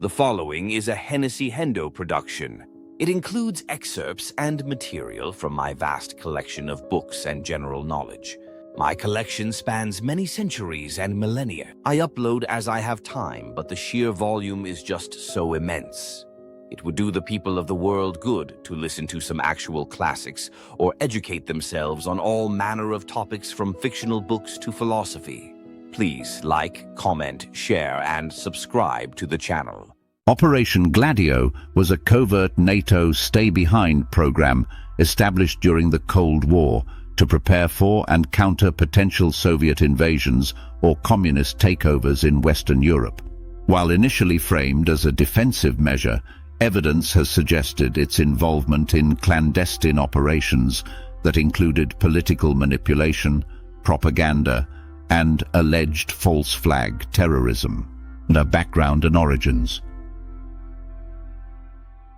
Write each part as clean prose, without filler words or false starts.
The following is a Hennessy Hendo production. It includes excerpts and material from my vast collection of books and general knowledge. My collection spans many centuries and millennia. I upload as I have time, but the sheer volume is just so immense. It would do the people of the world good to listen to some actual classics or educate themselves on all manner of topics from fictional books to philosophy. Please like, comment, share, and subscribe to the channel. Operation Gladio was a covert NATO stay-behind program established during the Cold War to prepare for and counter potential Soviet invasions or communist takeovers in Western Europe. While initially framed as a defensive measure, evidence has suggested its involvement in clandestine operations that included political manipulation, propaganda, and alleged false flag terrorism. The background and origins.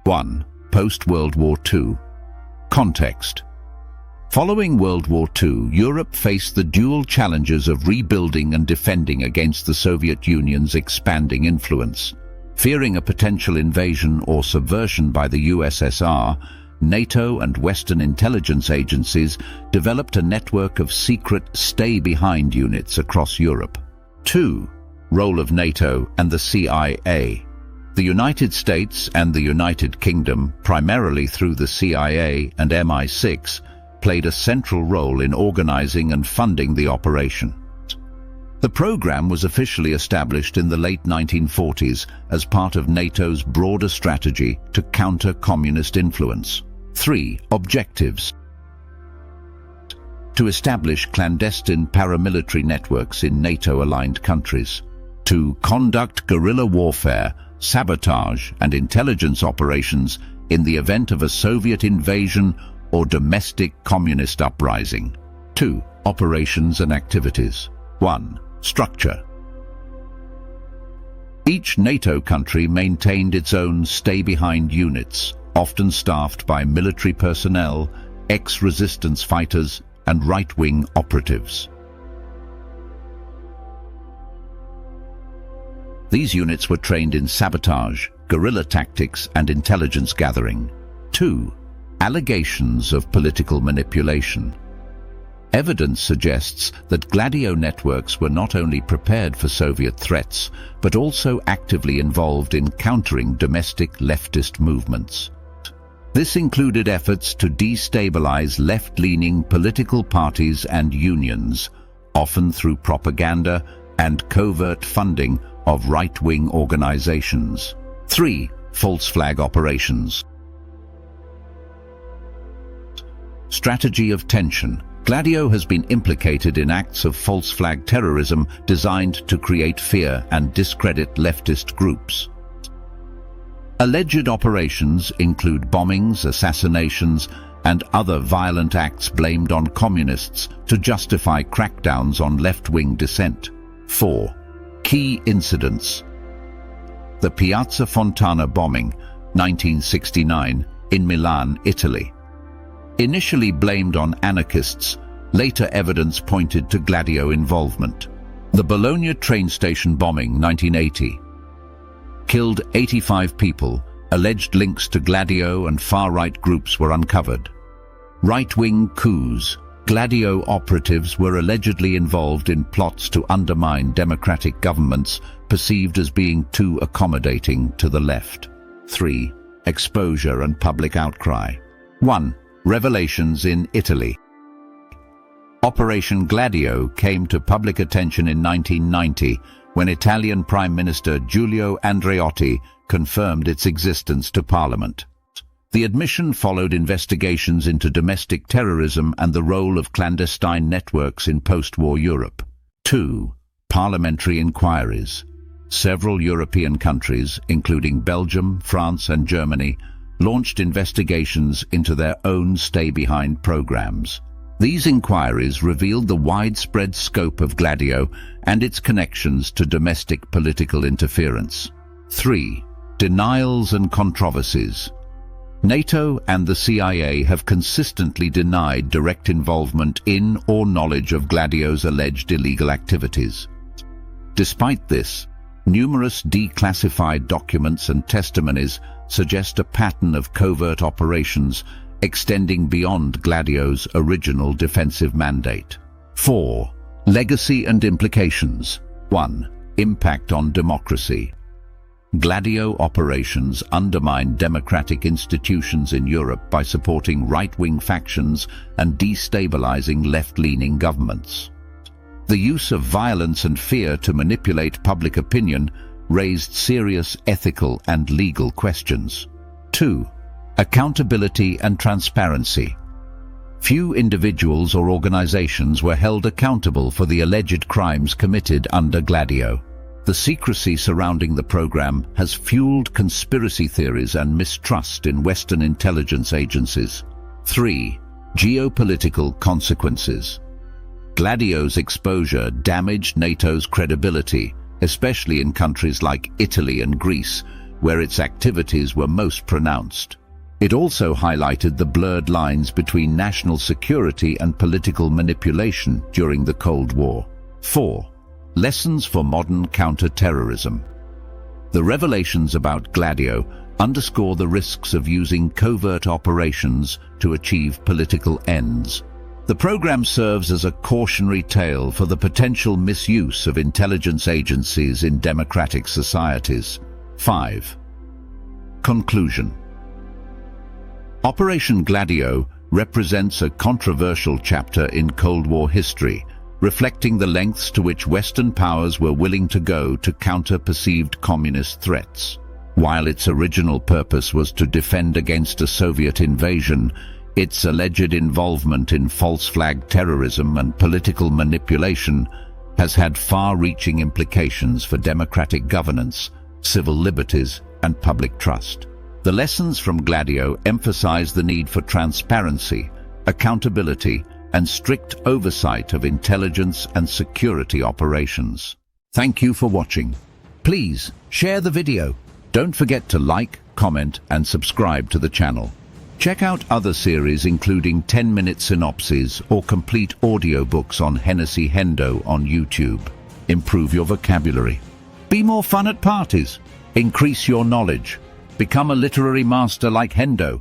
1. Post-World War II. Context. Following World War II, Europe faced the dual challenges of rebuilding and defending against the Soviet Union's expanding influence. Fearing a potential invasion or subversion by the USSR, NATO and Western intelligence agencies developed a network of secret stay-behind units across Europe. 2. Role of NATO and the CIA. The United States and the United Kingdom, primarily through the CIA and MI6, played a central role in organizing and funding the operation. The program was officially established in the late 1940s as part of NATO's broader strategy to counter communist influence. 3. Objectives. To establish clandestine paramilitary networks in NATO-aligned countries. To conduct guerrilla warfare, sabotage, and intelligence operations in the event of a Soviet invasion or domestic communist uprising. 2. Operations and activities. 1. Structure. Each NATO country maintained its own stay-behind units, often staffed by military personnel, ex-resistance fighters, and right-wing operatives. These units were trained in sabotage, guerrilla tactics, and intelligence gathering. 2. Allegations of political manipulation. Evidence suggests that Gladio networks were not only prepared for Soviet threats, but also actively involved in countering domestic leftist movements. This included efforts to destabilize left-leaning political parties and unions, often through propaganda and covert funding of right-wing organizations. 3. False flag operations. Strategy of tension. Gladio has been implicated in acts of false flag terrorism designed to create fear and discredit leftist groups. Alleged operations include bombings, assassinations, and other violent acts blamed on communists to justify crackdowns on left-wing dissent. 4. Key incidents. The Piazza Fontana bombing, 1969, in Milan, Italy. Initially blamed on anarchists, later evidence pointed to Gladio involvement. The Bologna train station bombing, 1980. Killed 85 people, alleged links to Gladio and far-right groups were uncovered. Right-wing coups. Gladio operatives were allegedly involved in plots to undermine democratic governments perceived as being too accommodating to the left. 3. Exposure and public outcry. 1. Revelations in Italy. Operation Gladio came to public attention in 1990 when Italian Prime Minister Giulio Andreotti confirmed its existence to Parliament. The admission followed investigations into domestic terrorism and the role of clandestine networks in post-war Europe. 2. Parliamentary inquiries. Several European countries, including Belgium, France, and Germany, launched investigations into their own stay-behind programs. These inquiries revealed the widespread scope of Gladio and its connections to domestic political interference. 3. Denials and controversies. NATO and the CIA have consistently denied direct involvement in or knowledge of Gladio's alleged illegal activities. Despite this, Numerous declassified documents and testimonies suggest a pattern of covert operations extending beyond Gladio's original defensive mandate. 4. Legacy and implications. 1. Impact on democracy. Gladio operations undermine democratic institutions in Europe by supporting right-wing factions and destabilizing left-leaning governments. The use of violence and fear to manipulate public opinion raised serious ethical and legal questions. 2. Accountability and transparency. Few individuals or organizations were held accountable for the alleged crimes committed under Gladio. The secrecy surrounding the program has fueled conspiracy theories and mistrust in Western intelligence agencies. 3. Geopolitical consequences. Gladio's exposure damaged NATO's credibility, especially in countries like Italy and Greece, where its activities were most pronounced. It also highlighted the blurred lines between national security and political manipulation during the Cold War. 4. Lessons for modern counter-terrorism. The revelations about Gladio underscore the risks of using covert operations to achieve political ends. The program serves as a cautionary tale for the potential misuse of intelligence agencies in democratic societies. 5. Conclusion. Operation Gladio represents a controversial chapter in Cold War history, reflecting the lengths to which Western powers were willing to go to counter perceived communist threats. While its original purpose was to defend against a Soviet invasion, its alleged involvement in false flag terrorism and political manipulation has had far-reaching implications for democratic governance, civil liberties, and public trust. The lessons from Gladio emphasize the need for transparency, accountability, and strict oversight of intelligence and security operations. Thank you for watching. Please share the video. Don't forget to like, comment, and subscribe to the channel. Check out other series including 10-minute synopses or complete audiobooks on Hennessy Hendo on YouTube. Improve your vocabulary. Be more fun at parties. Increase your knowledge. Become a literary master like Hendo.